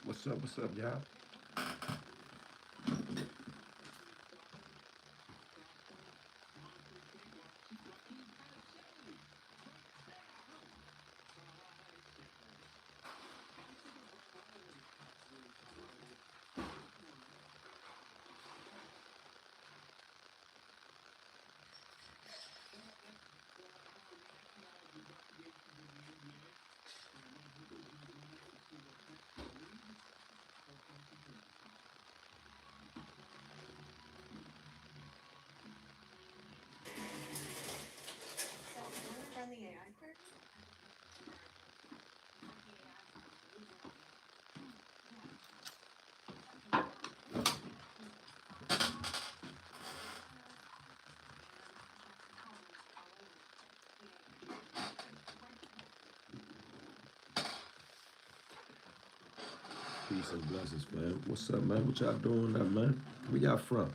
What's up? What's up, y'all? Peace and blessings, man. What's up, man? What y'all doing up, man? Where y'all from?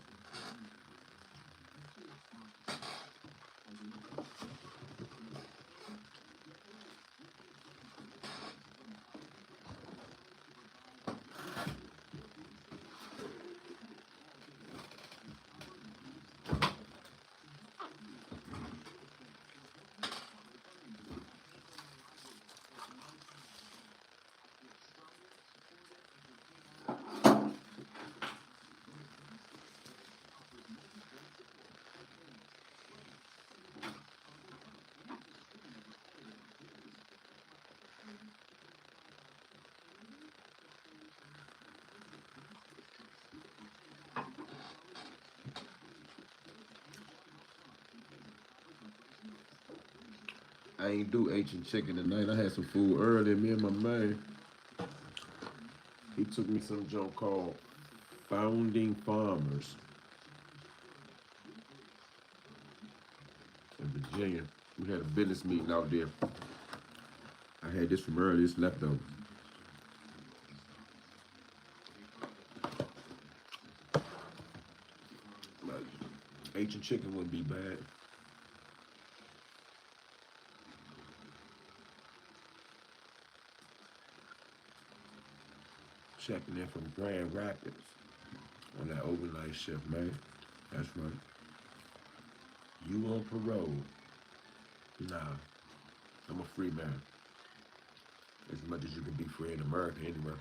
I ain't do Asian chicken tonight. I had some food earlier. Me and my man, he took me some junk called Founding Farmers in Virginia. We had a business meeting out there. I had this from earlier. It's leftovers. Like, Asian chicken wouldn't be bad. Checking in from Grand Rapids on that overnight shift, man. That's right. You on parole? Nah, I'm a free man. As much as you can be free in America, anyway.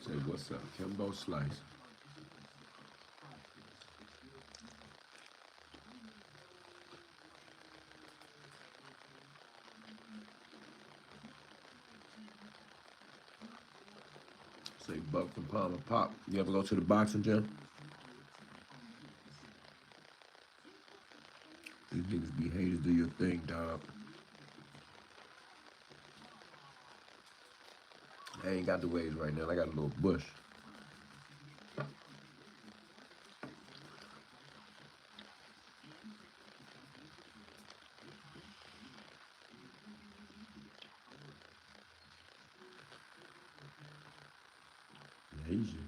Say what's up, Kimbo Slice. Say Buck from Palmer Pop. You ever go to the boxing gym? These niggas be haters. Do your thing, dog. I ain't got the waves right now. I got a little bush. Easy.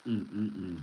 Mm-mm-mm.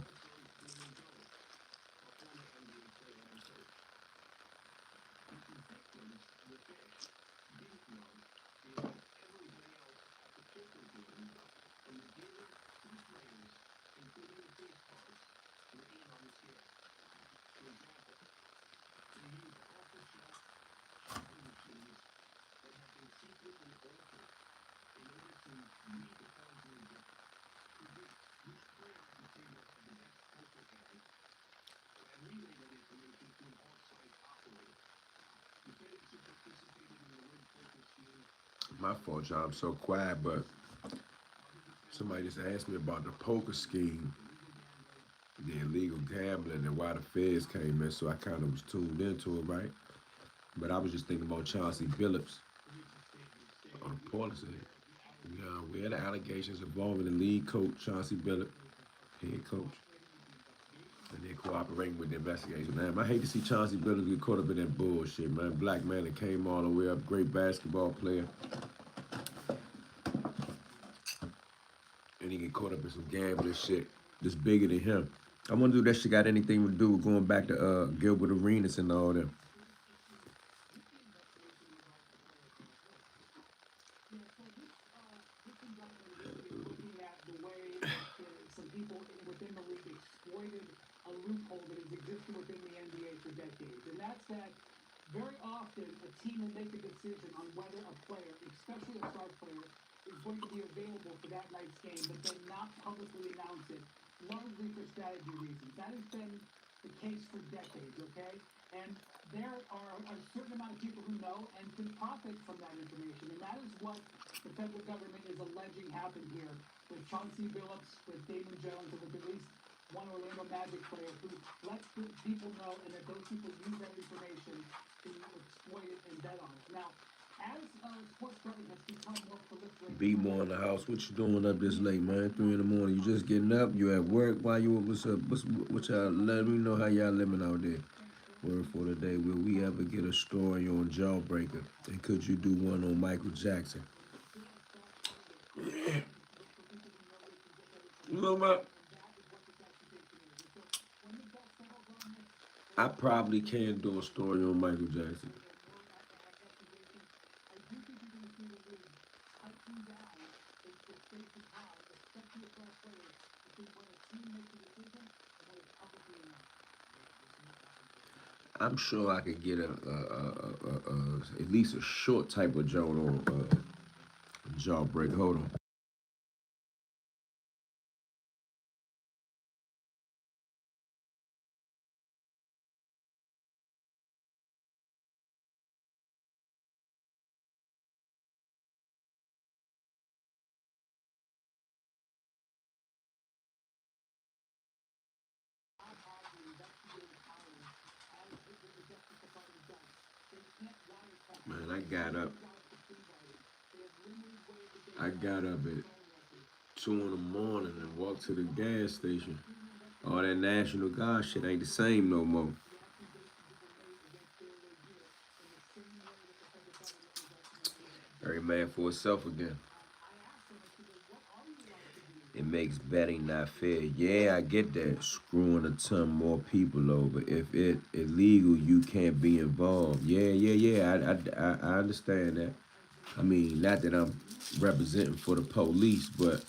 My fault, y'all. I'm so quiet, but somebody just asked me about the poker scheme, the illegal gambling, and why the feds came in. So I kind of was tuned into it, right? But I was just thinking about Chauncey Billups on the policy. You know, we had allegations involving the lead coach, Chauncey Billups, head coach, and they're cooperating with the investigation. Man, I hate to see Chauncey Billups get caught up in that bullshit, man. Black man that came all the way up, great basketball player, and he get caught up in some gambling shit that's bigger than him. I wonder if that shit got anything to do with going back to Gilbert Arenas and all that. Be more in the house. What you doing up this late, man? 3 in the morning. You just getting up? You at work? Why you? What's up? What y'all? Let me know how y'all living out there. Word for the day. Will we ever get a story on Jawbreaker? And could you do one on Michael Jackson? You know what? I probably can do a story on Michael Jackson. I'm sure I could get at least a short type of joke on Jawbreaker. Hold on. Man, I got up at 2 in the morning and walked to the gas station. All that National Guard shit ain't the same no more. Every man for himself again. It makes betting not fair. Yeah, I get that. Screwing a ton more people over. If it illegal, you can't be involved. Yeah. I understand that. I mean, not that I'm representing for the police, but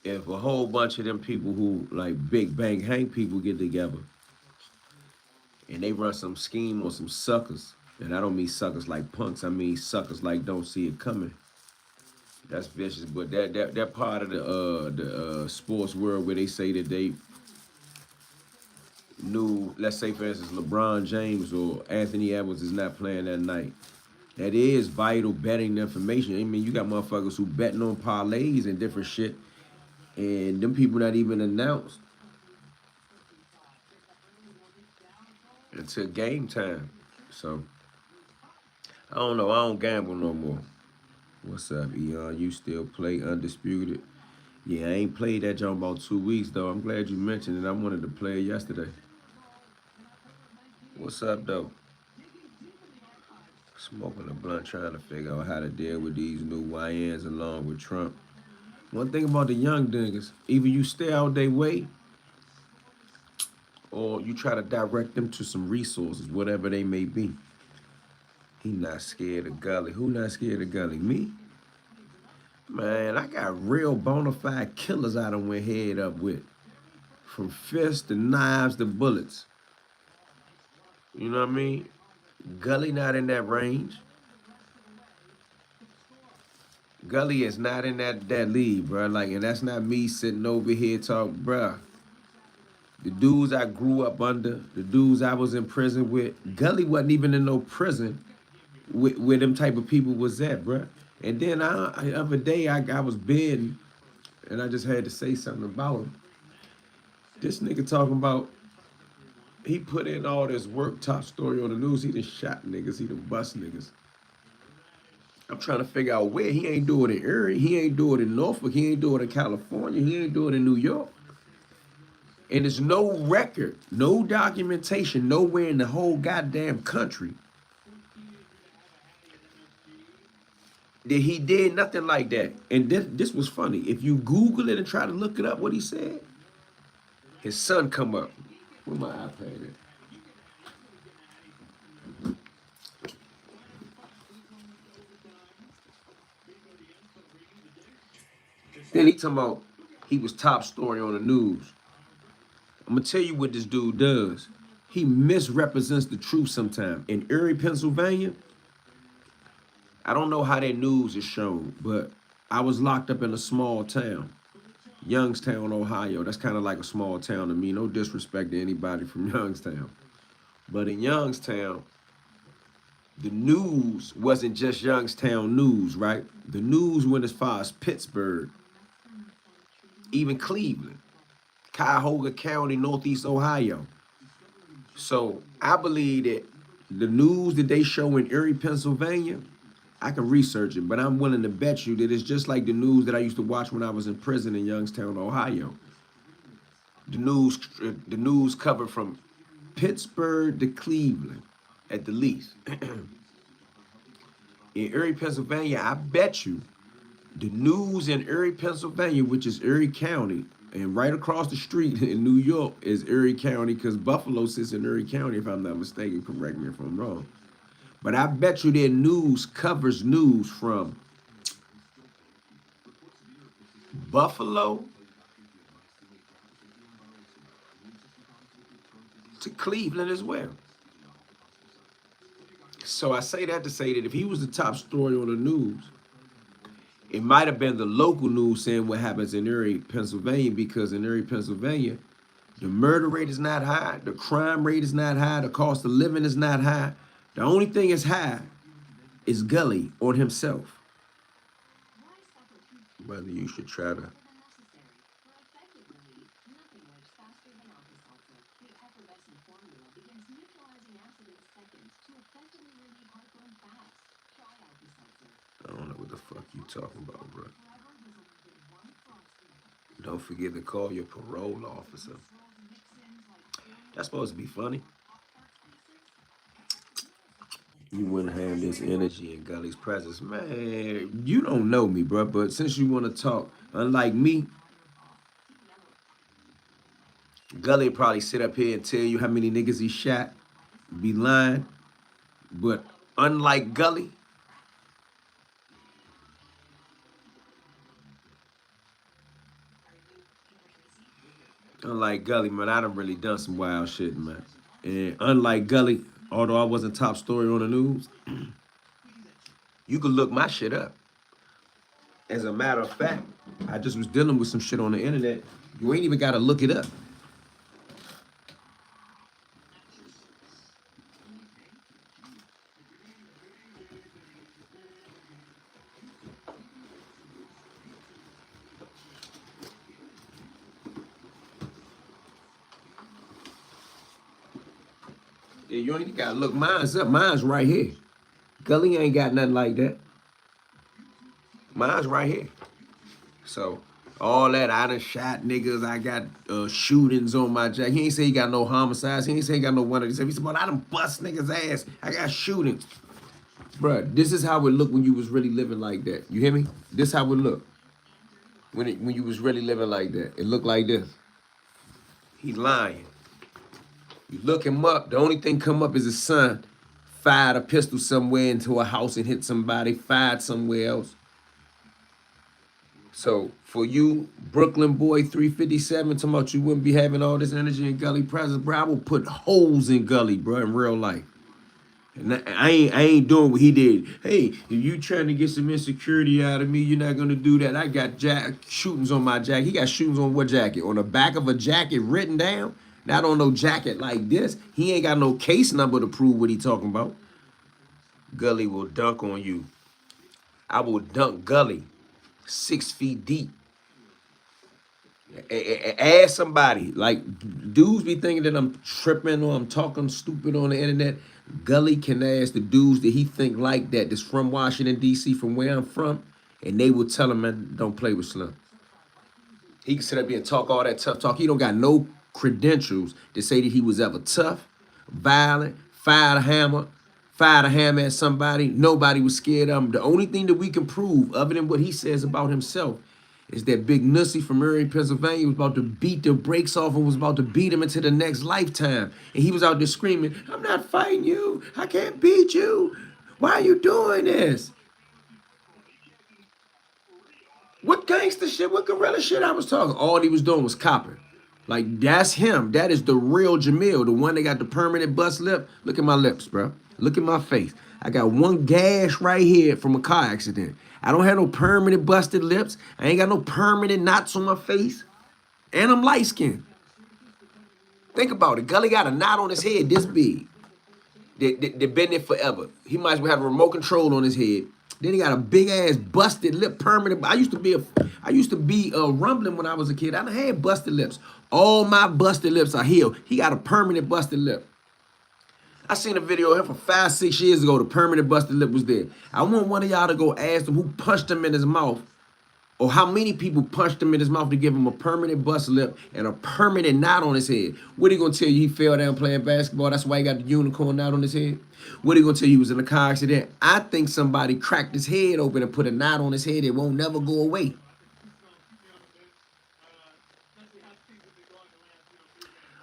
if a whole bunch of them people who like Big Bang Hank people get together and they run some scheme on some suckers, and I don't mean suckers like punks, I mean suckers like don't see it coming. That's vicious, but that part of the sports world where they say that they knew, let's say for instance, LeBron James or Anthony Edwards is not playing that night. That is vital betting information. I mean, you got motherfuckers who betting on parlays and different shit, and them people not even announced until game time. So I don't know. I don't gamble no more. What's up, Eon? You still play Undisputed? Yeah, I ain't played that joint about 2 weeks though. I'm glad you mentioned it. I wanted to play it yesterday. What's up though? Smoking a blunt, trying to figure out how to deal with these new YNs along with Trump. One thing about the young niggas, either you stay out their way or you try to direct them to some resources, whatever they may be. He not scared of Gully. Who not scared of Gully? Me? Man, I got real bona fide killers I done went head up with. From fists to knives to bullets. You know what I mean? Gully not in that range. Gully is not in that league, bro. Like, and that's not me sitting over here talking, bro. The dudes I grew up under, the dudes I was in prison with, Gully wasn't even in no prison where them type of people was at, bro. And then the other day I was bidding, and I just had to say something about him. This nigga talking about he put in all this work, top story on the news. He done shot niggas, he done bust niggas. I'm trying to figure out where. He ain't do it in Erie, he ain't do it in Norfolk, he ain't do it in California, he ain't do it in New York. And there's no record, no documentation, nowhere in the whole goddamn country that he did nothing like that. And this was funny. If you Google it and try to look it up, what he said, his son come up. Where my iPad at? Then he talking about he was top story on the news. I'm gonna tell you what this dude does. He misrepresents the truth sometimes. In Erie, Pennsylvania, I don't know how that news is shown, but I was locked up in a small town, Youngstown, Ohio. That's kind of like a small town to me. No disrespect to anybody from Youngstown. But in Youngstown, the news wasn't just Youngstown news, right? The news went as far as Pittsburgh, even Cleveland, Cuyahoga County, Northeast Ohio. So I believe that the news that they show in Erie, Pennsylvania, I can research it, but I'm willing to bet you that it's just like the news that I used to watch when I was in prison in Youngstown, Ohio. The news covered from Pittsburgh to Cleveland, at the least. In Erie, Pennsylvania, I bet you the news in Erie, Pennsylvania, which is Erie County, and right across the street in New York is Erie County, because Buffalo sits in Erie County, if I'm not mistaken. Correct me if I'm wrong. But I bet you their news covers news from Buffalo to Cleveland as well. So I say that to say that if he was the top story on the news, it might have been the local news saying what happens in Erie, Pennsylvania, because in Erie, Pennsylvania, the murder rate is not high, the crime rate is not high, the cost of living is not high. The only thing is high is Gully on himself. Brother, you should try to. I don't know what the fuck you talking about, bro. Don't forget to call your parole officer. That's supposed to be funny. You wouldn't have this energy in Gully's presence. Man, you don't know me, bro, but since you want to talk, unlike me, Gully probably sit up here and tell you how many niggas he shot, be lying. But unlike Gully, man, I done really done some wild shit, man. And unlike Gully, although I wasn't top story on the news, you could look my shit up. As a matter of fact, I just was dealing with some shit on the internet. You ain't even got to look it up. Yeah, you ain't even got to look mine's up. Mine's right here. Gully ain't got nothing like that. Mine's right here. So all that, I done shot niggas, I got shootings on my jack. He ain't say he got no homicides. He ain't say he got no one of these. He said, I done bust niggas' ass. I got shootings. Bruh, this is how it looked when you was really living like that. You hear me? This how it look. when you was really living like that. It looked like this. He lying. You look him up, the only thing come up is his son fired a pistol somewhere into a house and hit somebody, fired somewhere else. So for you, Brooklyn boy 357, talking about you wouldn't be having all this energy in Gully presence, bro. I will put holes in Gully, bro, in real life. And I ain't doing what he did. Hey, if you trying to get some insecurity out of me, you're not gonna do that. I got shootings on my jacket. He got shootings on what jacket? On the back of a jacket written down? Not on no jacket like this. He ain't got no case number to prove what he talking about. Gully will dunk on you. I will dunk Gully 6 feet deep. Ask somebody. Like, dudes be thinking that I'm tripping or I'm talking stupid on the internet. Gully can ask the dudes that he think like that's from Washington, D.C., from where I'm from, and they will tell him, man, don't play with Slim. He can sit up here and talk all that tough talk. He don't got no credentials to say that he was ever tough, violent, fired a hammer at somebody. Nobody was scared of him. The only thing that we can prove, other than what he says about himself, is that Big Nussy from Erie, Pennsylvania was about to beat the brakes off and was about to beat him into the next lifetime. And he was out there screaming, I'm not fighting you. I can't beat you. Why are you doing this? What gangster shit, what gorilla shit I was talking? All he was doing was copping. Like, that's him. That is the real Jamil, the one that got the permanent bust lip. Look at my lips, bro. Look at my face. I got one gash right here from a car accident. I don't have no permanent busted lips. I ain't got no permanent knots on my face. And I'm light skinned. Think about it. Gully got a knot on his head this big. They've been there forever. He might as well have a remote control on his head. Then he got a big ass busted lip, permanent. I used to be rumbling when I was a kid. I done had busted lips. All my busted lips are healed. He got a permanent busted lip. I seen a video of him from 5-6 years ago. The permanent busted lip was there. I want one of y'all to go ask him who punched him in his mouth, or how many people punched him in his mouth to give him a permanent bust lip and a permanent knot on his head. What he gonna tell you? He fell down playing basketball. That's why he got the unicorn knot on his head. What he gonna tell you? He was in a car accident. I think somebody cracked his head open and put a knot on his head. It won't never go away.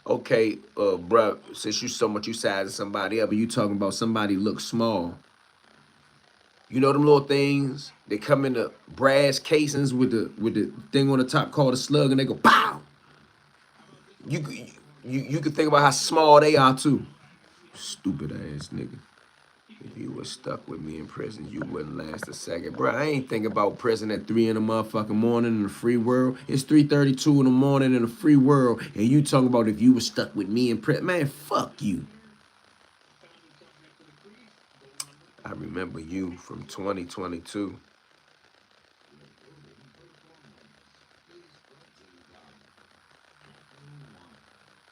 Okay, bruh, since you so much you sizing somebody up and you talking about somebody looks small. You know them little things? They come in the brass casings with the thing on the top called a slug, and they go pow. You can think about how small they are too. Stupid ass nigga. If you was stuck with me in prison, you wouldn't last a second. Bro, I ain't thinking about prison at 3 in the motherfucking morning in the free world. It's 3:32 in the morning in the free world, and you talking about if you was stuck with me in prison. Man, fuck you. I remember you from 2022.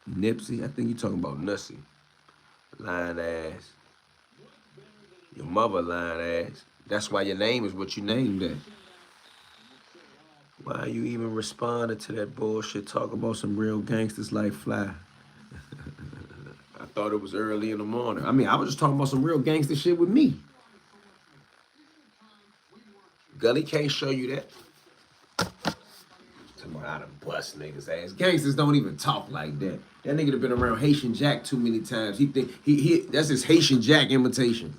Nipsey, I think you talking about Nussy. Lying ass. Your mother lying ass. That's why your name is what you named that. Why you even responding to that bullshit? Talk about some real gangsters like Fly. I thought it was early in the morning. I mean, I was just talking about some real gangster shit with me. Gully can't show you that. Talking about how to bust niggas ass. Gangsters don't even talk like that. That nigga have been around Haitian Jack too many times. He think he that's his Haitian Jack imitation.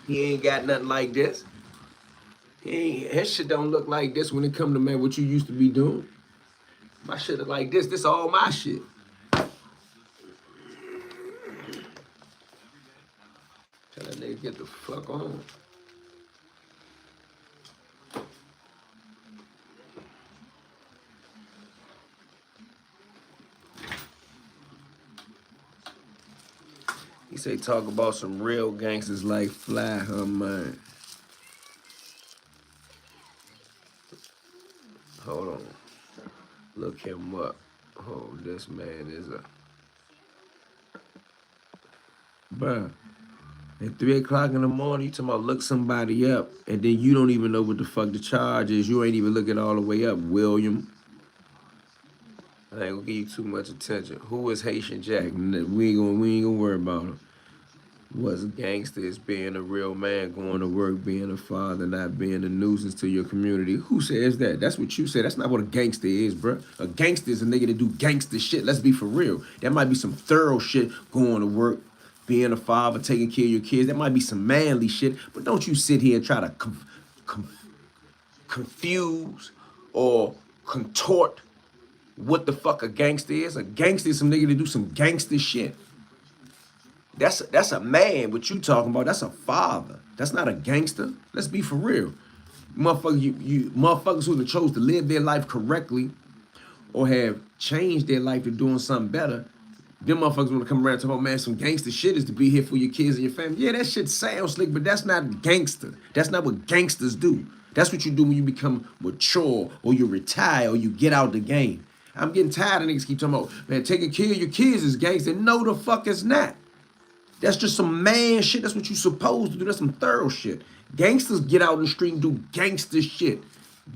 He ain't got nothing like this. His shit don't look like this when it come to, man, what you used to be doing. My shit is like this. This all my shit. Tell that nigga get the fuck on. He say talk about some real gangsters like Fly, her man. Hold on. Look him up. Oh, this man is a... Bruh, at 3 o'clock in the morning, you talking about look somebody up, and then you don't even know what the fuck the charge is. You ain't even looking all the way up, William. I ain't gonna give you too much attention. Who is Haitian Jack? We ain't gonna worry about him. What's gangster is being a real man, going to work, being a father, not being a nuisance to your community. Who says that? That's what you say. That's not what a gangster is, bro. A gangster is a nigga that do gangster shit. Let's be for real. That might be some thorough shit, going to work, being a father, taking care of your kids. That might be some manly shit. But don't you sit here and try to confuse or contort what the fuck a gangster is. A gangster is some nigga that do some gangster shit. That's a man. What you talking about? That's a father. That's not a gangster. Let's be for real. Motherfuckers, you motherfuckers who have chose to live their life correctly or have changed their life to doing something better. Them motherfuckers want to come around and talk about, man, some gangster shit is to be here for your kids and your family. Yeah, that shit sounds slick, but that's not gangster. That's not what gangsters do. That's what you do when you become mature or you retire or you get out the game. I'm getting tired of niggas keep talking about, man, taking care of your kids is gangster. No, the fuck it's not. That's just some man shit. That's what you supposed to do. That's some thorough shit. Gangsters get out in the street and do gangster shit.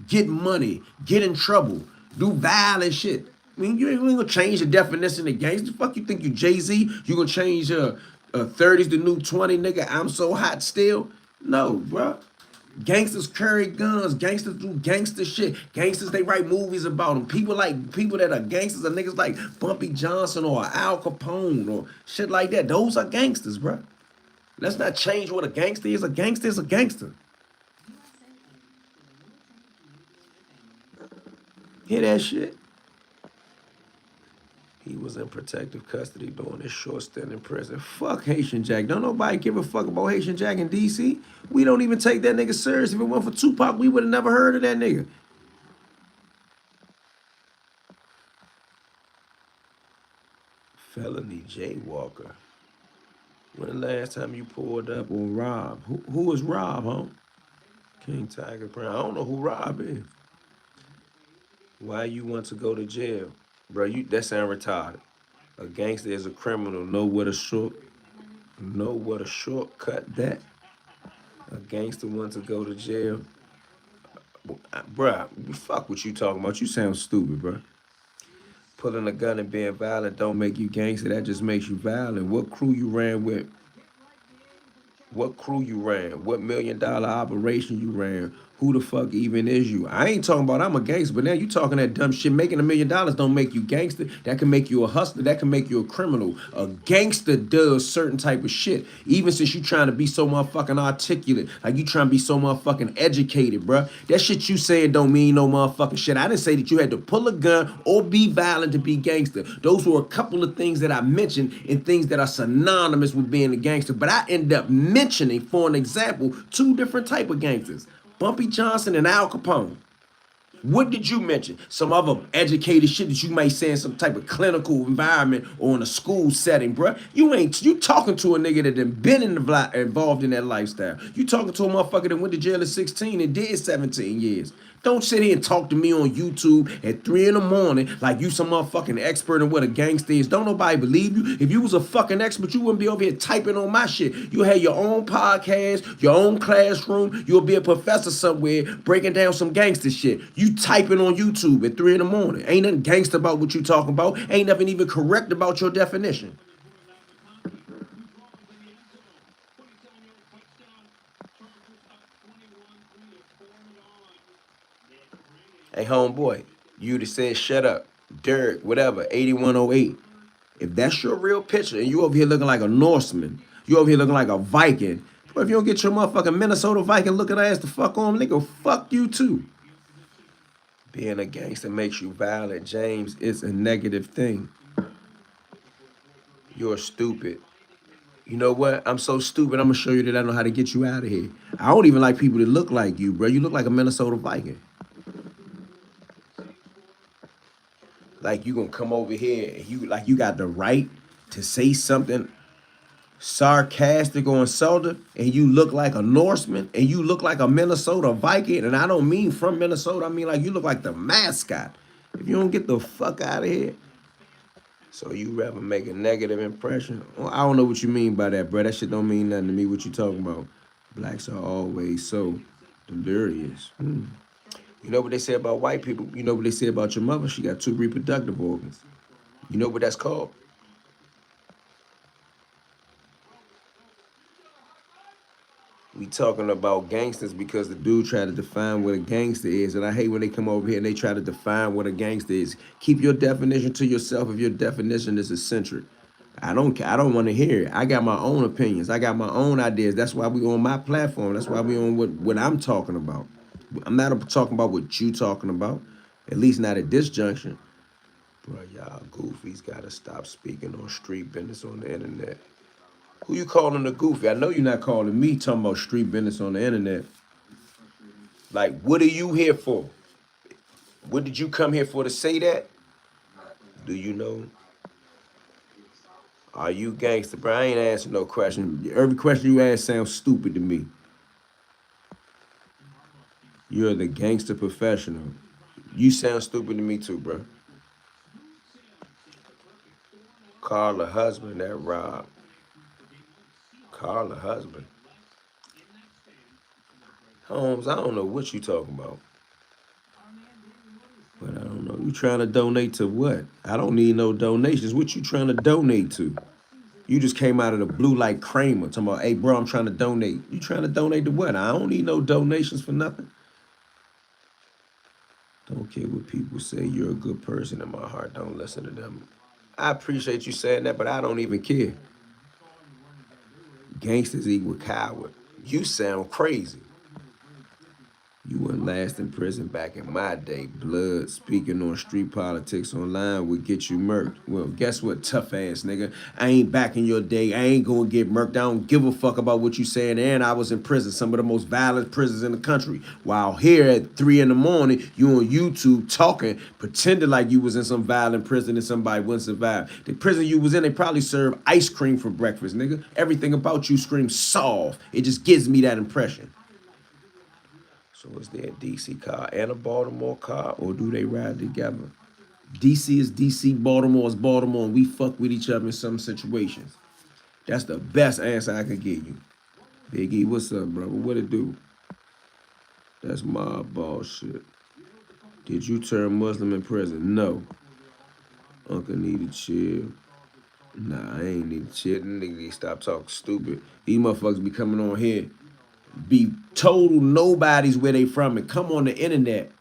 Get money. Get in trouble. Do violent shit. I mean, you ain't gonna change the definition of gangster. Fuck you think you Jay-Z? You gonna change 30's the new 20, nigga? I'm so hot still? No, bro. Gangsters carry guns. Gangsters do gangster shit. Gangsters, they write movies about them. People that are gangsters are niggas like Bumpy Johnson or Al Capone or shit like that. Those are gangsters, bro. Let's not change what a gangster is. A gangster is a gangster. Hear that shit? He was in protective custody during his short stint in prison. Fuck Haitian Jack. Don't nobody give a fuck about Haitian Jack in D.C. We don't even take that nigga serious. If it weren't for Tupac, we would have never heard of that nigga. Felony jaywalker. When the last time you pulled up on Rob? Who is Rob, huh? King Tiger Brown. I don't know who Rob is. Why you want to go to jail? Bro, that sound retarded. A gangster is a criminal. Know what a shortcut that. A gangster wants to go to jail. Bruh, fuck what you talking about. You sound stupid, bruh. Pulling a gun and being violent don't make you gangster. That just makes you violent. What crew you ran with? What crew you ran? What $1 million operation you ran? Who the fuck even is you? I ain't talking about I'm a gangster, but now you talking that dumb shit. Making $1 million don't make you gangster. That can make you a hustler. That can make you a criminal. A gangster does certain type of shit. Even since you trying to be so motherfucking articulate. Like you trying to be so motherfucking educated, bruh. That shit you saying don't mean no motherfucking shit. I didn't say that you had to pull a gun or be violent to be gangster. Those were a couple of things that I mentioned and things that are synonymous with being a gangster. But I end up mentioning, for an example, 2 different type of gangsters. Bumpy Johnson and Al Capone. What did you mention? Some other educated shit that you might say in some type of clinical environment or in a school setting, bruh. You talking to a nigga that done been involved in that lifestyle. You talking to a motherfucker that went to jail at 16 and did 17 years. Don't sit here and talk to me on YouTube at 3 in the morning like you some motherfucking expert in what a gangster is. Don't nobody believe you. If you was a fucking expert, you wouldn't be over here typing on my shit. You had your own podcast, your own classroom. You'll be a professor somewhere breaking down some gangster shit. You typing on YouTube at 3 in the morning. Ain't nothing gangster about what you talking about. Ain't nothing even correct about your definition. Hey, homeboy, you'd have said shut up. Derek, whatever, 8108. If that's your real picture and you over here looking like a Norseman, you over here looking like a Viking, but if you don't get your motherfucking Minnesota Viking looking ass the fuck on, nigga, fuck you too. Being a gangster makes you violent, James. It's a negative thing. You're stupid. You know what? I'm so stupid, I'm gonna show you that I know how to get you out of here. I don't even like people that look like you, bro. You look like a Minnesota Viking. Like you gonna come over here and you got the right to say something sarcastic or insulting, and you look like a Norseman and you look like a Minnesota Viking, and I don't mean from Minnesota, I mean like you look like the mascot. If you don't get the fuck out of here. So you rather make a negative impression? Well, I don't know what you mean by that, bro. That shit don't mean nothing to me. What you talking about? Blacks are always so delirious. You know what they say about white people? You know what they say about your mother? She got 2 reproductive organs. You know what that's called? We talking about gangsters because the dude tried to define what a gangster is, and I hate when they come over here and they try to define what a gangster is. Keep your definition to yourself if your definition is eccentric. I don't want to hear it. I got my own opinions. I got my own ideas. That's why we on my platform. That's why we on what I'm talking about. I'm not talking about what you talking about. At least not at this junction. Bro, y'all goofies gotta stop speaking on street business on the internet. Who you calling a goofy? I know you're not calling me talking about street business on the internet. Like, what are you here for? What did you come here for to say that? Do you know? Are you gangster, bro? I ain't answering no question. Every question you ask sounds stupid to me. You're the gangster professional. You sound stupid to me too, bro. Carla husband, that Rob. Carla husband. Holmes, I don't know what you talking about. But I don't know. You trying to donate to what? I don't need no donations. What you trying to donate to? You just came out of the blue like Kramer talking about, hey, bro, I'm trying to donate. You trying to donate to what? I don't need no donations for nothing. Don't care what people say. You're a good person in my heart. Don't listen to them. I appreciate you saying that, but I don't even care. Gangsters equal coward. You sound crazy. You wouldn't last in prison back in my day. Blood speaking on street politics online would get you murked. Well, guess what, tough ass nigga? I ain't back in your day. I ain't gonna get murked. I don't give a fuck about what you saying. And I was in prison, some of the most violent prisons in the country. While here at 3 in the morning, you on YouTube talking, pretending like you was in some violent prison and somebody wouldn't survive. The prison you was in, they probably serve ice cream for breakfast, nigga. Everything about you screams soft. It just gives me that impression. So is there a DC car and a Baltimore car, or do they ride together? DC is DC, Baltimore is Baltimore, and we fuck with each other in some situations. That's the best answer I could give you. Big E, what's up, brother? What it do? That's my bullshit. Did you turn Muslim in prison? No. Uncle need to chill. Nah, I ain't need to chill. Nigga, stop talking stupid. These motherfuckers be coming on here, be total nobodies where they from, and come on the internet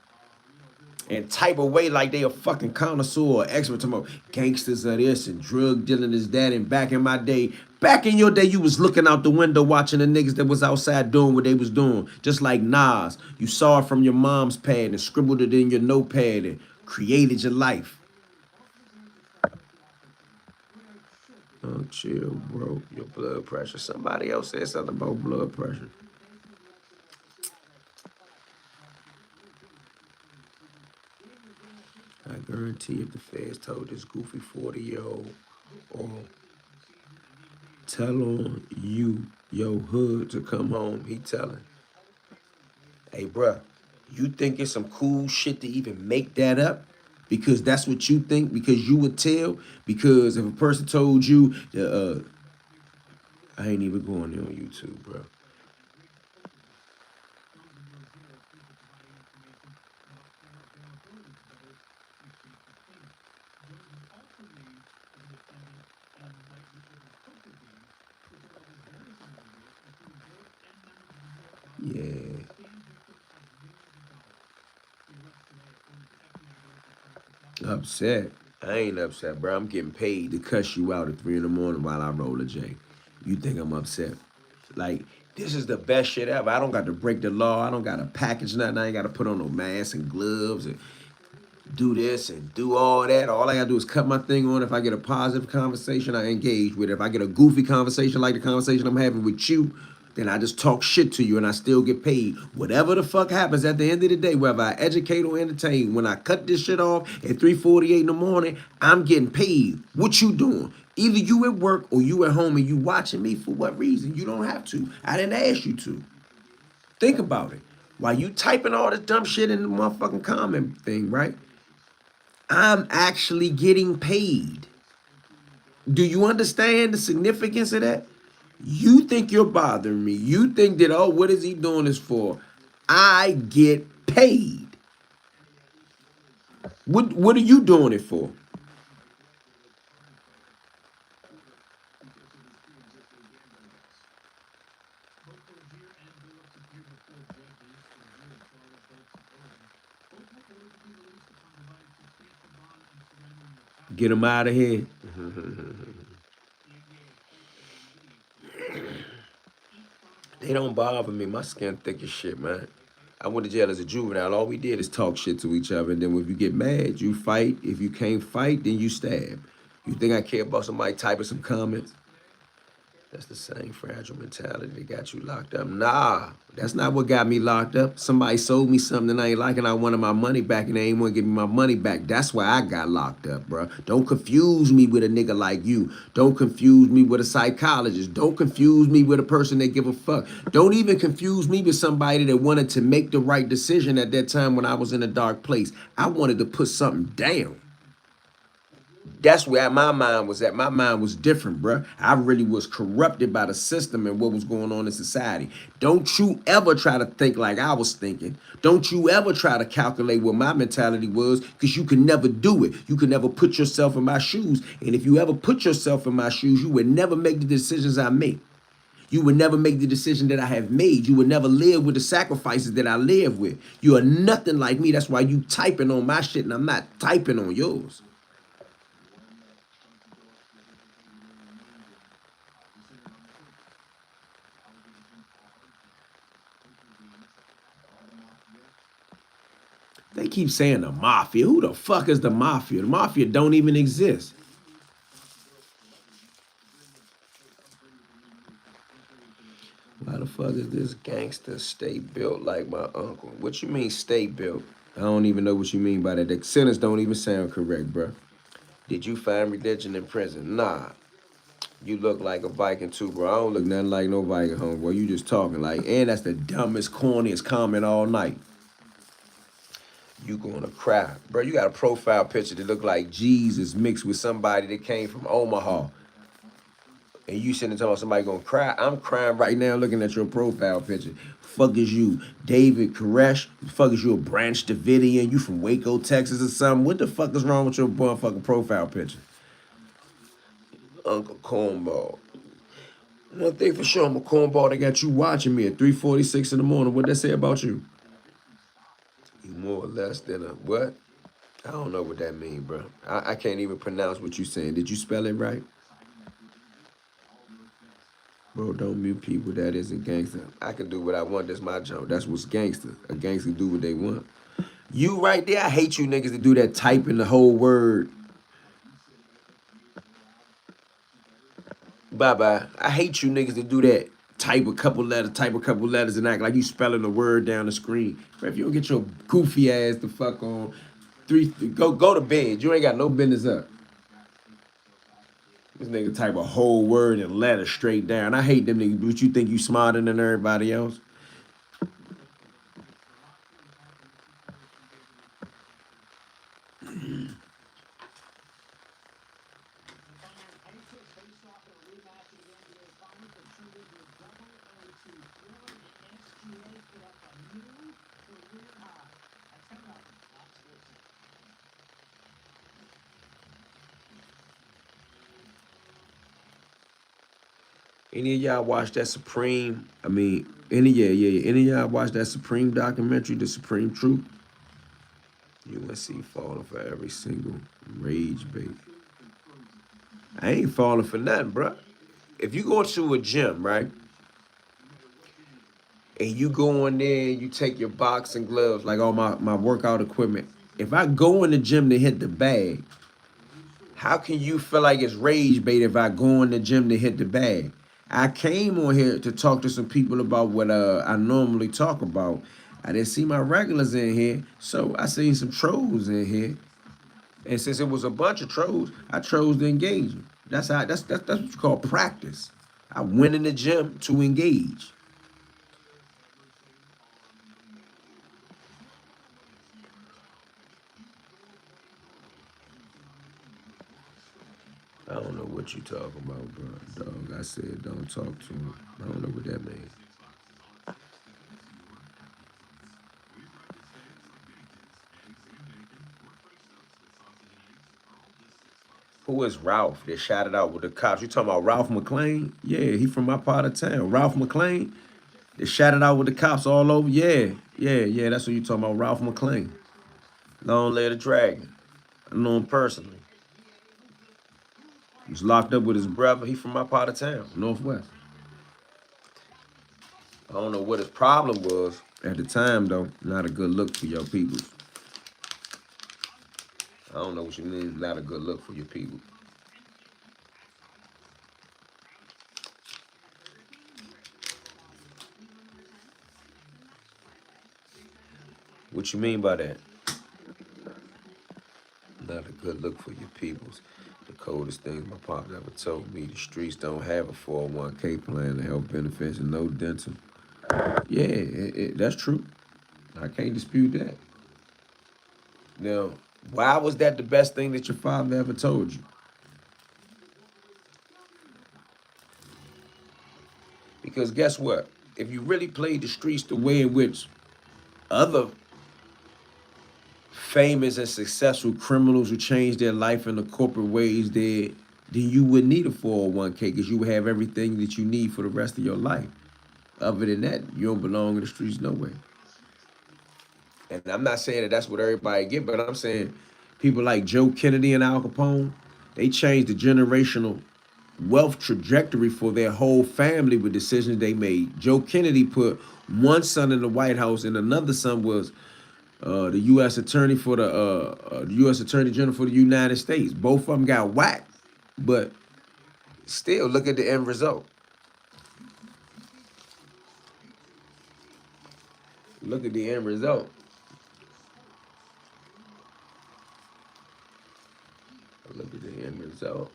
and type away like they a fucking connoisseur or expert. Talking about gangsters are this and drug dealing is that. And back in my day, back in your day, you was looking out the window watching the niggas that was outside doing what they was doing. Just like Nas, you saw it from your mom's pad and scribbled it in your notepad and created your life. Oh, chill, bro. Your blood pressure. Somebody else said something about blood pressure. I guarantee if the feds told this goofy 40-year-old or tell on you, your hood, to come home, he telling, hey, bruh, you think it's some cool shit to even make that up? Because that's what you think? Because you would tell? Because if a person told you, I ain't even going there on YouTube, bro. Yeah. Upset? I ain't upset, bro. I'm getting paid to cuss you out at 3 in the morning while I roll a J. You think I'm upset? Like, this is the best shit ever. I don't got to break the law. I don't got to package nothing. I ain't got to put on no mask and gloves and do this and do all that. All I got to do is cut my thing on. If I get a positive conversation, I engage with it. If I get a goofy conversation like the conversation I'm having with you, then I just talk shit to you and I still get paid. Whatever the fuck happens at the end of the day, whether I educate or entertain, when I cut this shit off at 3:48 in the morning, I'm getting paid. What you doing? Either you at work or you at home and you watching me. For what reason? You don't have to. I didn't ask you to. Think about it. While you typing all this dumb shit in the motherfucking comment thing, right? I'm actually getting paid. Do you understand the significance of that? You think you're bothering me. You think that, oh, what is he doing this for? I get paid. What are you doing it for? Get them out of here. They don't bother me. My skin thick as shit, man. I went to jail as a juvenile. All we did is talk shit to each other. And then if you get mad, you fight. If you can't fight, then you stab. You think I care about somebody typing some comments? That's the same fragile mentality that got you locked up. Nah, that's not what got me locked up. Somebody sold me something I ain't like and I wanted my money back and they ain't want to give me my money back. That's why I got locked up, bro. Don't confuse me with a nigga like you. Don't confuse me with a psychologist. Don't confuse me with a person that give a fuck. Don't even confuse me with somebody that wanted to make the right decision at that time when I was in a dark place. I wanted to put something down. That's where my mind was at. My mind was different, bruh. I really was corrupted by the system and what was going on in society. Don't you ever try to think like I was thinking. Don't you ever try to calculate what my mentality was, because you can never do it. You can never put yourself in my shoes. And if you ever put yourself in my shoes, you would never make the decisions I make. You would never make the decision that I have made. You would never live with the sacrifices that I live with. You are nothing like me. That's why you typing on my shit and I'm not typing on yours. They keep saying the mafia. Who the fuck is the mafia? The mafia don't even exist. Why the fuck is this gangster stay built like my uncle? What you mean stay built? I don't even know what you mean by that. The sentence don't even sound correct, bro. Did you find religion in prison? Nah. You look like a Viking too, bro. I don't look nothing like no Viking, homeboy. You just talking like, and that's the dumbest, corniest comment all night. You gonna cry. Bro, you got a profile picture that look like Jesus mixed with somebody that came from Omaha. And you sitting there talking about somebody gonna cry. I'm crying right now looking at your profile picture. Fuck is you, David Koresh? Fuck is you, a Branch Davidian? You from Waco, Texas or something? What the fuck is wrong with your motherfucking profile picture? Uncle Cornball. One thing for sure, I'm a cornball that got you watching me at 3:46 in the morning. What that say about you? You more or less than a what? I don't know what that mean, bro. I can't even pronounce what you saying. Did you spell it right? Bro, don't mute people. That isn't gangster. I can do what I want. That's my job. That's what's gangster. A gangster do what they want. You right there. I hate you niggas that do that typing the whole word. Bye-bye. I hate you niggas that do that. Type a couple letters, and act like you spelling the word down the screen. Bro, if you don't get your goofy ass the fuck on, go to bed. You ain't got no business up. This nigga type a whole word and letter straight down. I hate them niggas, but you think you smarter than everybody else? Any of y'all watch that Supreme? I mean, Any of y'all watch that Supreme documentary, The Supreme Truth? UNC falling for every single rage bait. I ain't falling for nothing, bro. If you go to a gym, right, and you go in there, you take your boxing gloves, like all my workout equipment. If I go in the gym to hit the bag, how can you feel like it's rage bait if I go in the gym to hit the bag? I came on here to talk to some people about what I normally talk about. I didn't see my regulars in here, so I seen some trolls in here. And since it was a bunch of trolls, I chose to engage them. That's what you call practice. I went in the gym to engage. I don't know what you talking about, bro. Dog, I said don't talk to him. I don't know what that means. Who is Ralph that shouted out with the cops? You talking about Ralph McClain? Yeah, he from my part of town. Ralph McClain that shouted out with the cops all over. Yeah. That's what you talking about, Ralph McClain. Long Live the Dragon. I know him personally. He was locked up with his brother. He from my part of town, Northwest. I don't know what his problem was at the time, though. Not a good look for your people. I don't know what you mean, not a good look for your people. What you mean by that? Not a good look for your peoples. The coldest things my pop ever told me, the streets don't have a 401k plan to health benefits and no dental. Yeah, that's true. I can't dispute that. Now, why was that the best thing that your father ever told you? Because guess what? If you really played the streets the way in which other famous and successful criminals who changed their life in the corporate ways did, then you wouldn't need a 401k because you would have everything that you need for the rest of your life. Other than that, you don't belong in the streets no way. And I'm not saying that that's what everybody get, but I'm saying people like Joe Kennedy and Al Capone, they changed the generational wealth trajectory for their whole family with decisions they made. Joe Kennedy put one son in the White House and another son was the U.S. Attorney for the U.S. Attorney General for the United States. Both of them got whacked, but still, look at the end result. Look at the end result. Look at the end result.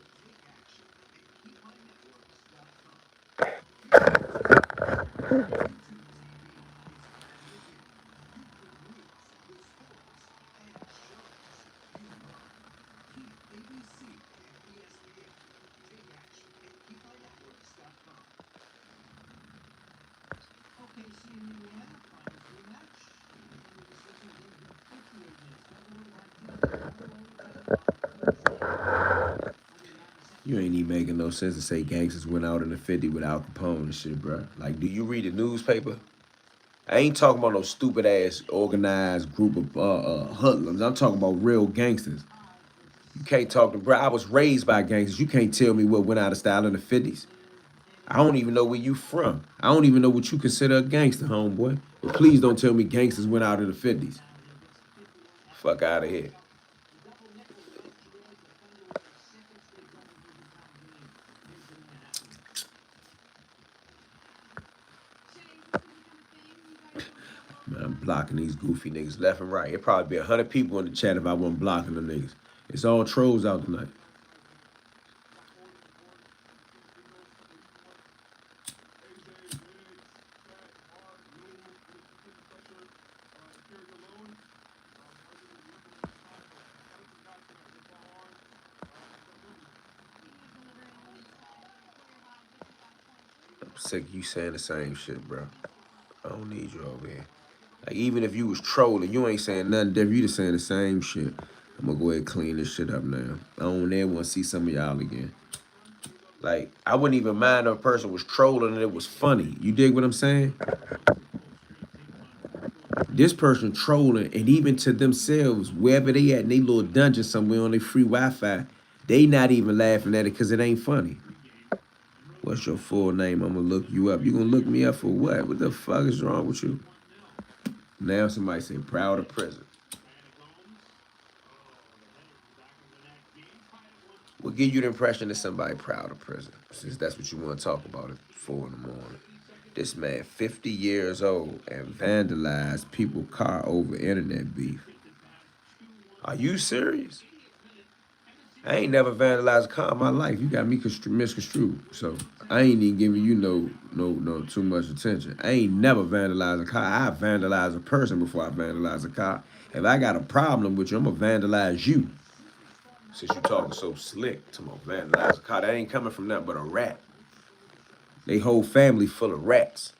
You ain't even making no sense to say gangsters went out in the 50 with Al Capone and shit, bro. Like, do you read the newspaper? I ain't talking about no stupid ass organized group of hoodlums. I'm talking about real gangsters. You can't talk to bro. I was raised by gangsters. You can't tell me what went out of style in the 50s. I don't even know where you from. I don't even know what you consider a gangster, homeboy. But please don't tell me gangsters went out in the 50s. Fuck out of here. Man, I'm blocking these goofy niggas left and right. It'd probably be 100 people in the chat if I wasn't blocking them niggas. It's all trolls out tonight. I'm sick of you saying the same shit, bro. I don't need you over here. Like, even if you was trolling, you ain't saying nothing different. You just saying the same shit. I'm gonna go ahead and clean this shit up now. I don't ever want to see some of y'all again. Like, I wouldn't even mind if a person was trolling and it was funny. You dig what I'm saying? This person trolling, and even to themselves, wherever they at in they little dungeon somewhere on their free Wi-Fi, they not even laughing at it because it ain't funny. What's your full name? I'm gonna look you up. You gonna look me up for what? What the fuck is wrong with you? Now somebody say proud of prison. What give you the impression that somebody proud of prison? Since that's what you want to talk about at 4 in the morning. This man, 50 years old, and vandalized people's car over internet beef. Are you serious? I ain't never vandalized a car in my life. You got me misconstrued. So I ain't even giving you no too much attention. I ain't never vandalized a car. I vandalize a person before I vandalize a car. If I got a problem with you, I'm gonna vandalize you. Since you talking so slick, to vandalize a car, that ain't coming from nothing but a rat. They whole family full of rats.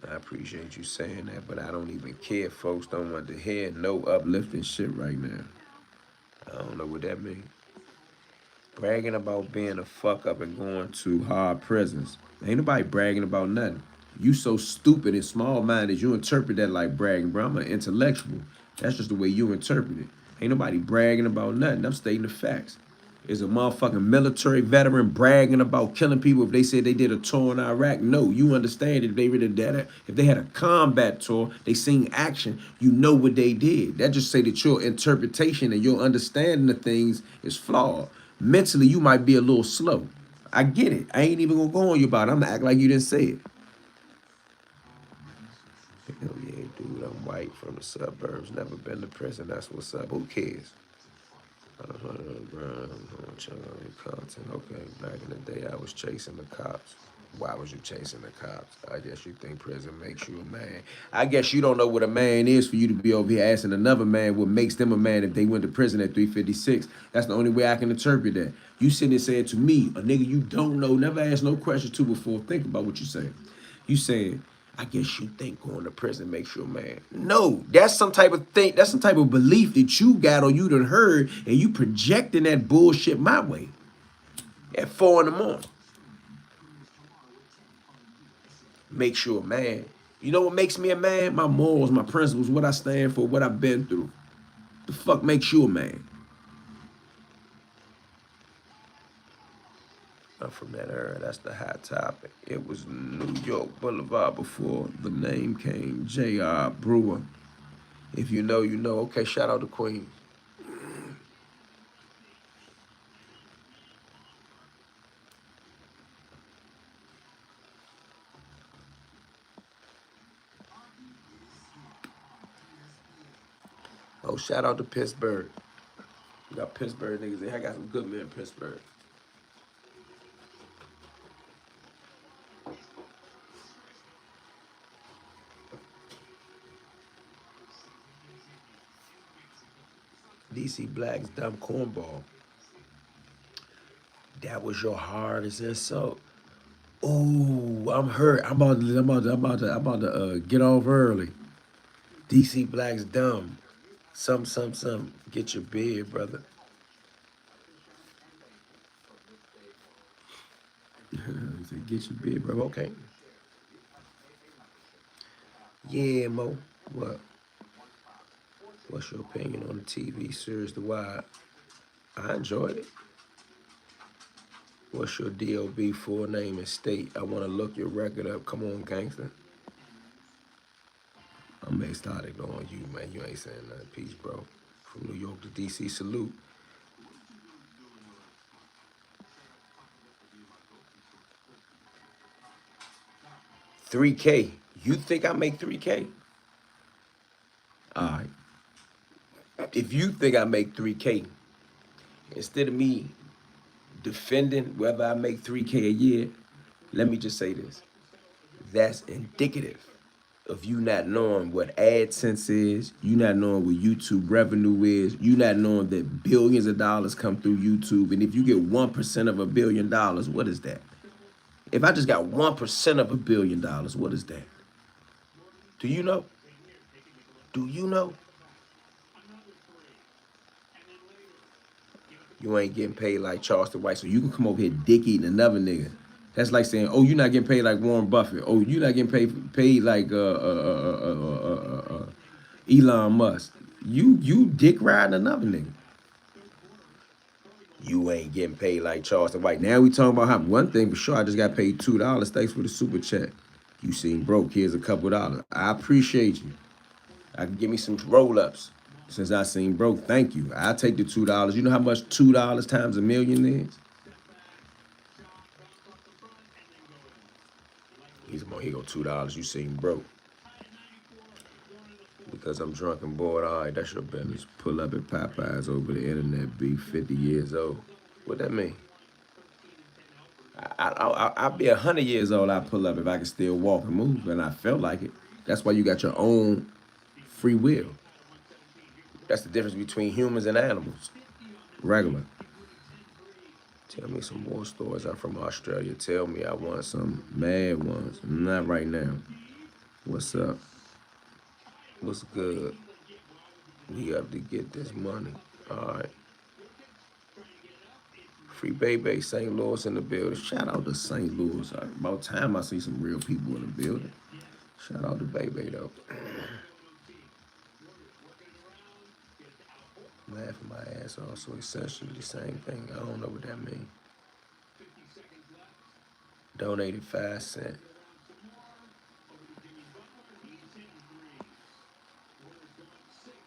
I appreciate you saying that, but I don't even care. Folks don't want to hear no uplifting shit right now. I don't know what that means. Bragging about being a fuck up and going to hard prisons. Ain't nobody bragging about nothing. You so stupid and small minded, you interpret that like bragging, bro. I'm an intellectual. That's just the way you interpret it. Ain't nobody bragging about nothing. I'm stating the facts. Is a motherfucking military veteran bragging about killing people if they said they did a tour in Iraq? No, you understand if they really did it. If they had a combat tour, they seen action, you know what they did. That just say that your interpretation and your understanding of things is flawed. Mentally, you might be a little slow. I get it. I ain't even gonna go on you about it. I'm gonna act like you didn't say it. Hell yeah, dude, I'm white from the suburbs. Never been to prison. That's what's up. Who cares? Content. Okay, back in the day, I was chasing the cops. Why was you chasing the cops? I guess you think prison makes you a man. I guess you don't know what a man is for you to be over here asking another man what makes them a man if they went to prison at 356. That's the only way I can interpret that. You sitting there saying to me, a nigga you don't know, never asked no questions to before. Think about what you're saying. You saying, I guess you think going to prison makes you a man. No, that's some type of thing. That's some type of belief that you got or you done heard, and you projecting that bullshit my way at 4 in the morning. Makes you a man. You know what makes me a man? My morals, my principles, what I stand for, what I've been through. The fuck makes you a man? I'm from that era. That's the hot topic. It was New York Boulevard before the name came. J.R. Brewer. If you know, you know. Okay, shout out to Queens. Oh, shout out to Pittsburgh. We got Pittsburgh niggas in. I got some good men in Pittsburgh. DC Black's dumb cornball. That was your hardest insult. Ooh, I'm hurt. I'm about to get off early. DC Black's dumb. Some. Get your beard, brother. He said, get your beard, bro. Okay. Yeah, Mo. What? What's your opinion on the TV series The Wire? I enjoyed it. What's your DOB full name and state? I want to look your record up. Come on, gangster. I may start ignoring you, man. You ain't saying nothing. Peace, bro. From New York to DC, salute. $3K. You think I make $3K? All right. If you think I make $3K, instead of me defending whether I make $3K a year, let me just say this. That's indicative of you not knowing what AdSense is, you not knowing what YouTube revenue is, you not knowing that billions of dollars come through YouTube. And if you get 1% of $1 billion, what is that? If I just got 1% of $1 billion, what is that? Do you know? Do you know? You ain't getting paid like Charleston White, so you can come over here dick eating another nigga. That's like saying, oh, you're not getting paid like Warren Buffett. Oh, you're not getting paid like Elon Musk. You dick riding another nigga. You ain't getting paid like Charleston White. Now we talking about how one thing for sure. I just got paid $2. Thanks for the super chat. You seem broke. Here's a couple dollars. I appreciate you. I can give me some roll-ups. Since I seen broke, thank you. I'll take the $2. You know how much $2 times $1 million is? Here go $2. You seem broke. Because I'm drunk and bored. All right, that's your business. Pull up at Popeyes over the internet, be 50 years old. What that mean? I'll be 100 years old. I pull up if I can still walk and move, and I felt like it. That's why you got your own free will. That's the difference between humans and animals. Regular. Tell me some more stories. I'm from Australia. Tell me I want some mad ones. Not right now. What's up? What's good? We have to get this money. All right. Free Bay St. Louis in the building. Shout out to St. Louis. About time I see some real people in the building. Shout out to Bay though. Laughing my ass off. So essentially the same thing. I don't know what that means. Donated 5 cents.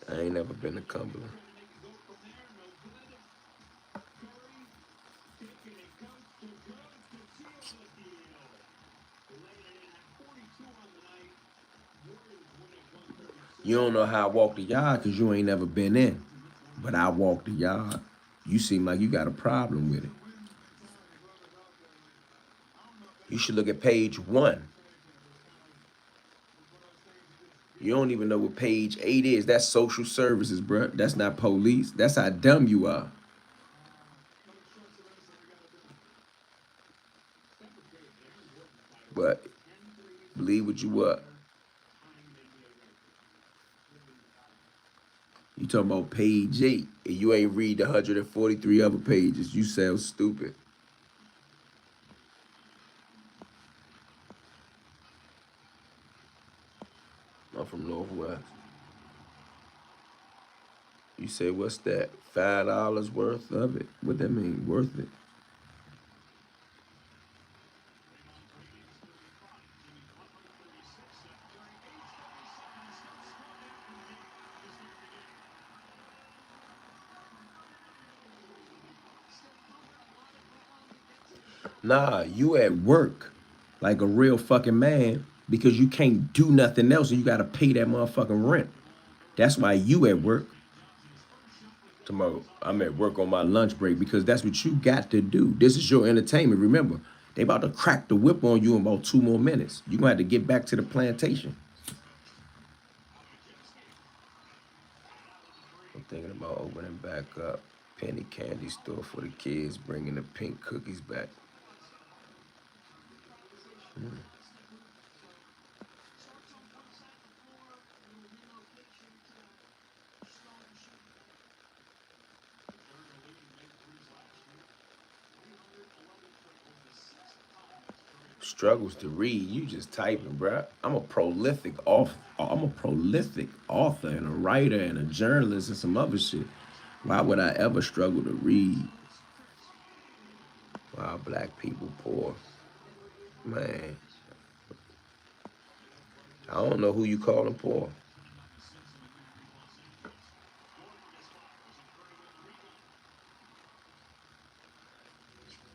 I ain't never been to Cumberland. You don't know how I walk the yard because you ain't never been in. But I walk the yard. You seem like you got a problem with it. You should look at page 1. You don't even know what page 8 is. That's social services, bruh. That's not police. That's how dumb you are. But believe what you what. You talking about page 8, and you ain't read the 143 other pages. You sound stupid. I'm from Northwest. You say, what's that? $5 worth of it? What that mean, worth it? Nah, you at work like a real fucking man because you can't do nothing else and you gotta pay that motherfucking rent. That's why you at work. Tomorrow, I'm at work on my lunch break because that's what you got to do. This is your entertainment. Remember, they about to crack the whip on you in about 2 more minutes. You gonna have to get back to the plantation. I'm thinking about opening back up. Penny candy store for the kids, bringing the pink cookies back. Struggles to read. You just typing, bruh. I'm a prolific author. And a writer and a journalist and some other shit. Why would I ever struggle to read? Why are black people poor? Man, I don't know who you calling poor.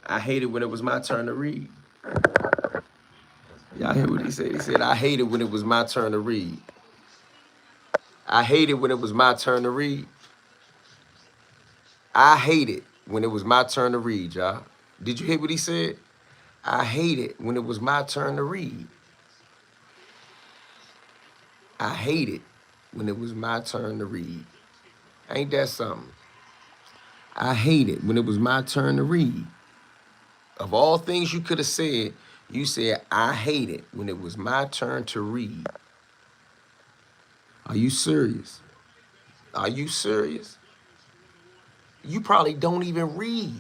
I hated when it was my turn to read. Y'all hear what he said? He said, I hated when it was my turn to read. I hated when it was my turn to read. I hated when it was my turn to read, y'all. Did you hear what he said? I hated when it was my turn to read. I hated when it was my turn to read. Ain't that something? I hated when it was my turn to read. Of all things you could have said, you said, I hated when it was my turn to read. Are you serious? Are you serious? You probably don't even read.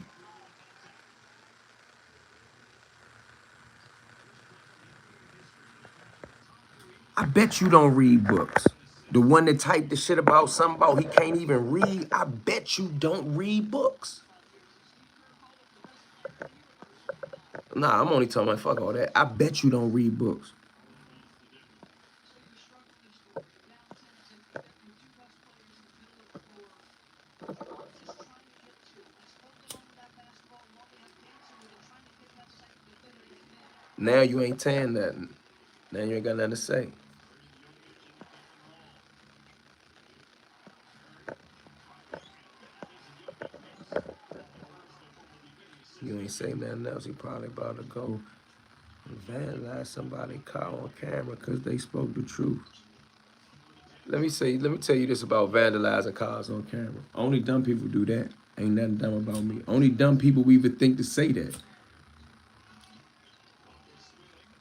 I bet you don't read books. The one that typed the shit about something about he can't even read, I bet you don't read books. Nah, I'm only talking about fuck all that. I bet you don't read books. Now you ain't saying nothing. Now you ain't got nothing to say. You ain't say nothing else. You probably about to go vandalize somebody's car on camera because they spoke the truth. Let me tell you this about vandalizing cars on camera. Only dumb people do that. Ain't nothing dumb about me. Only dumb people even think to say that.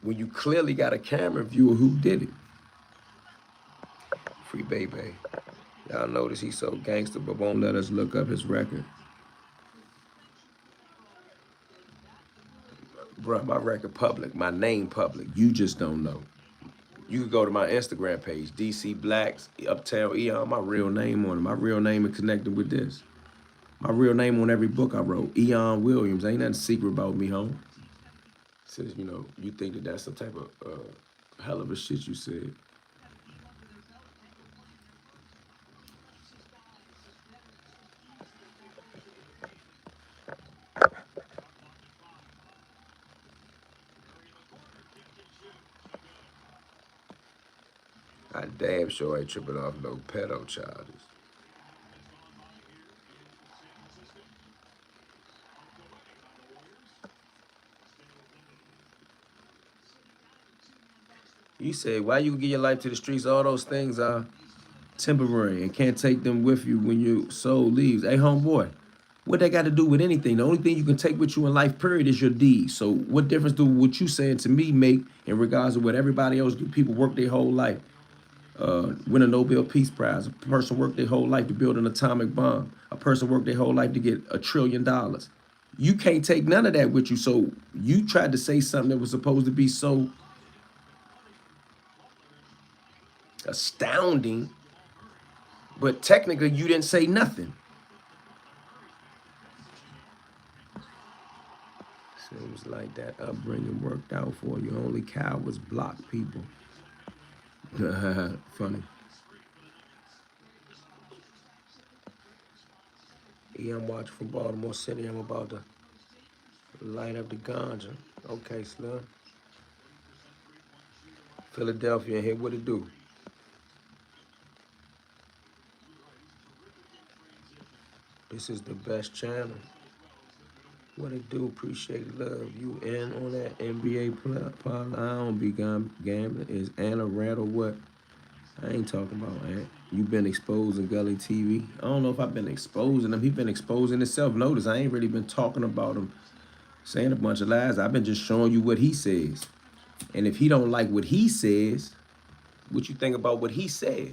When you clearly got a camera view of who did it. Free Bebe. Y'all notice he's so gangster, but won't let us look up his record. Bruh, my record public, my name public. You just don't know. You could go to my Instagram page, DC Blacks, Uptown Eon, my real name on it. My real name is connected with this. My real name on every book I wrote, Eon Williams. Ain't nothing secret about me, home. Says, you know, you think that that's some type of hell of a shit you said. I damn sure ain't tripping off no pedo charges. You say, why you give your life to the streets? All those things are temporary and can't take them with you when your soul leaves. Hey, homeboy, what that got to do with anything? The only thing you can take with you in life, period, is your deeds. So what difference do what you saying to me make in regards to what everybody else do? People work their whole life. Win a Nobel Peace Prize. A person worked their whole life to build an atomic bomb. A person worked their whole life to get $1 trillion. You can't take none of that with you. So you tried to say something that was supposed to be so astounding, but technically you didn't say nothing. Seems like that upbringing worked out for you. Only cowards block people. Funny. Yeah, I'm watching from Baltimore City. I'm about to light up the ganja. Okay, Slim. Philadelphia in here, what it do? This is the best channel. What it do? Appreciate the love. You in on that NBA plot? I don't be gambling. Is Anna Randall what? I ain't talking about Ant. You been exposing Gully TV. I don't know if I've been exposing him. He been exposing himself. Notice I ain't really been talking about him saying a bunch of lies. I've been just showing you what he says. And if he don't like what he says, what you think about what he says?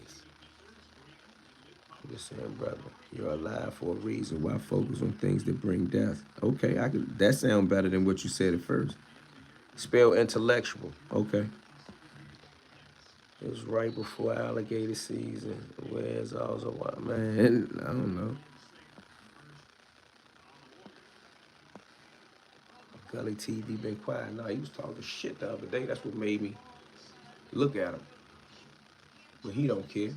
I'm just saying, brother, you're alive for a reason. Why focus on things that bring death? Okay, that sound better than what you said at first. Spell intellectual. Okay. It was right before alligator season. Where's all the wild man? I don't know. Gully TV been quiet. No, he was talking shit the other day. That's what made me look at him. But he don't care.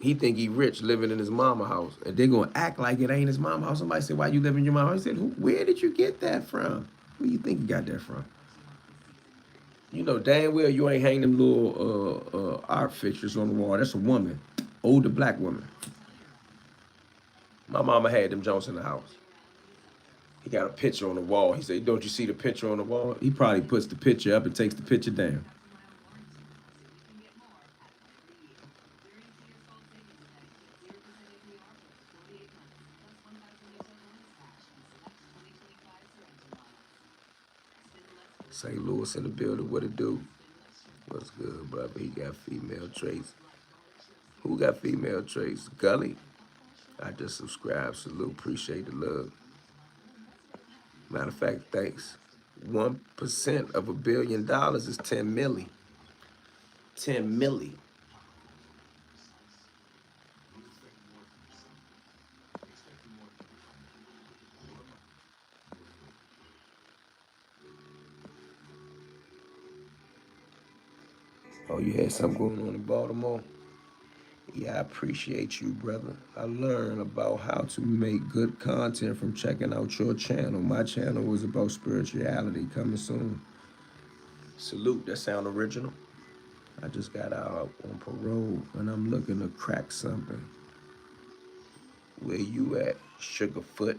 He think he rich living in his mama house. And they gonna act like it ain't his mama house. Somebody said, why you live in your mama house? He said, where did you get that from? Where you think you got that from? You know damn well you ain't hanging them little art fixtures on the wall. That's a woman. Older black woman. My mama had them Jones in the house. He got a picture on the wall. He said, don't you see the picture on the wall? He probably puts the picture up and takes the picture down. St. Louis in the building, what it do? What's good, brother? He got female traits. Who got female traits? Gully? I just subscribed. Salute. Appreciate the love. Matter of fact, thanks. 1% of $1 billion is 10 milli. 10 milli. Oh, you had something going on in Baltimore? Yeah, I appreciate you, brother. I learned about how to make good content from checking out your channel. My channel was about spirituality, coming soon. Salute, that sound original. I just got out on parole and I'm looking to crack something. Where you at, Sugarfoot?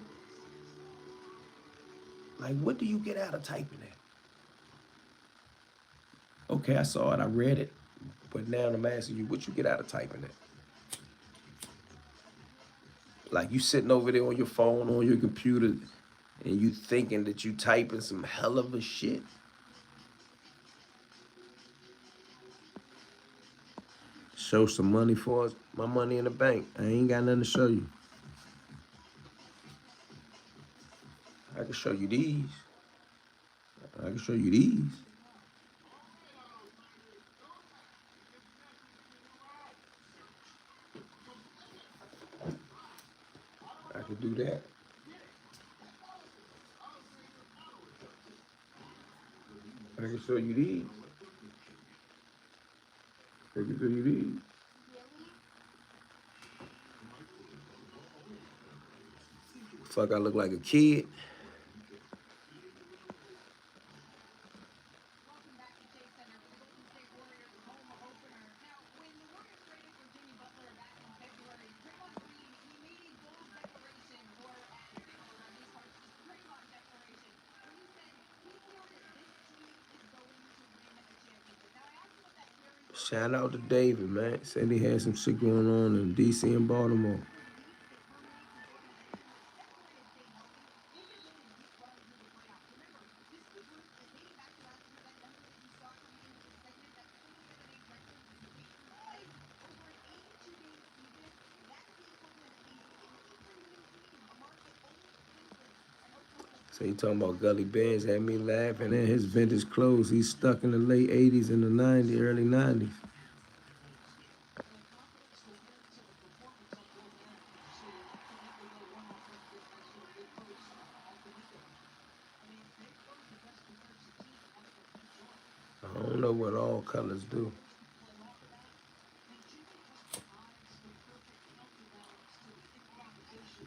Like, what do you get out of typing that? Okay, I saw it, I read it. But now I'm asking you, what you get out of typing that? Like you sitting over there on your phone, on your computer, and you thinking that you typing some hell of a shit. show some money for us. My money in the bank. I ain't got nothing to show you. I can show you these. I can show you these. I can do that. I can show you these. I can show you these. Fuck, I look like a kid. Shout out to David, man. Said he had some shit going on in DC and Baltimore. So he talking about Gully Benz had me laughing at his vintage clothes. He's stuck in the late 80s and the 90s, early 90s. I don't know what all colors do.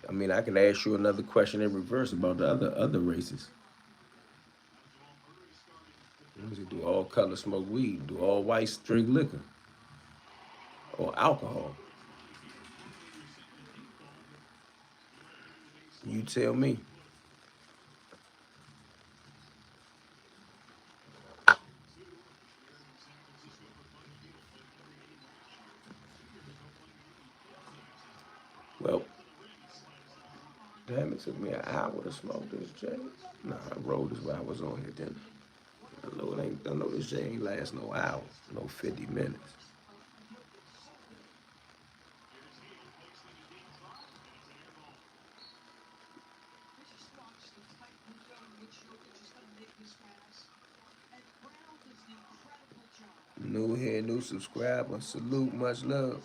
I mean, I can ask you another question in reverse about the other races. Do all colors smoke weed? Do all whites drink liquor or alcohol? You tell me. Well, damn, it took me an hour to smoke this J. Nah, I rolled this while I was on here, didn't I? I know this J ain't last no hour, no 50 minutes. New head, new subscriber. Salute, much love.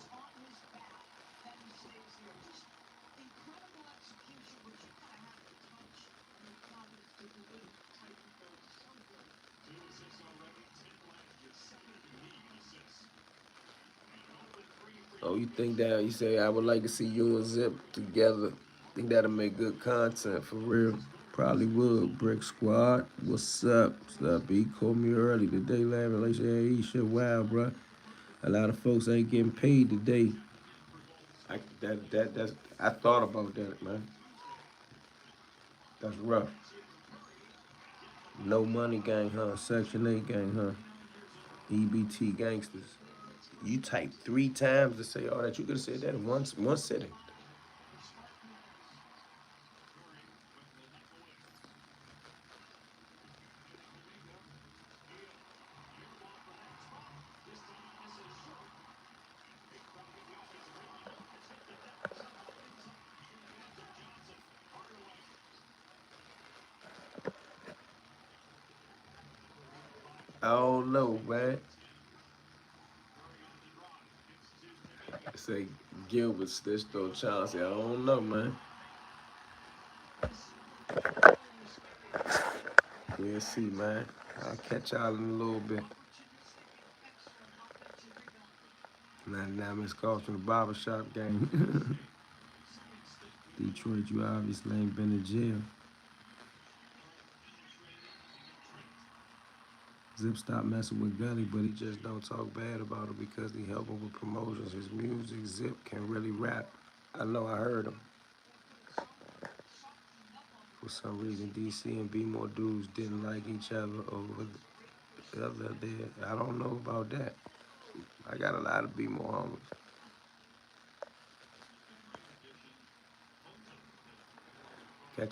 Oh, you think that, you say, I would like to see you and Zip together. Think that'll make good content for real. Probably would. Brick Squad, what's up? What's up? He called me early today, laughing like, hey, shit, wow, bro. A lot of folks ain't getting paid today. I thought about that, man. That's rough. No Money Gang, huh? Section 8 Gang, huh? EBT Gangsters. You typed 3 times to say all that. You could have said that in one sitting. I don't know, man. Say Gilbert stitched on Chauncey. I don't know, man. We'll see, man. I'll catch y'all in a little bit. 99 missed calls from the barbershop gang. Detroit, you obviously ain't been in jail. Zip stopped messing with Gunny, but he just don't talk bad about him because he helping with promotions. His music, Zip can really rap. I know, I heard him. For some reason, DC and B-More dudes didn't like each other over the other day. I don't know about that. I got a lot of B-More homies.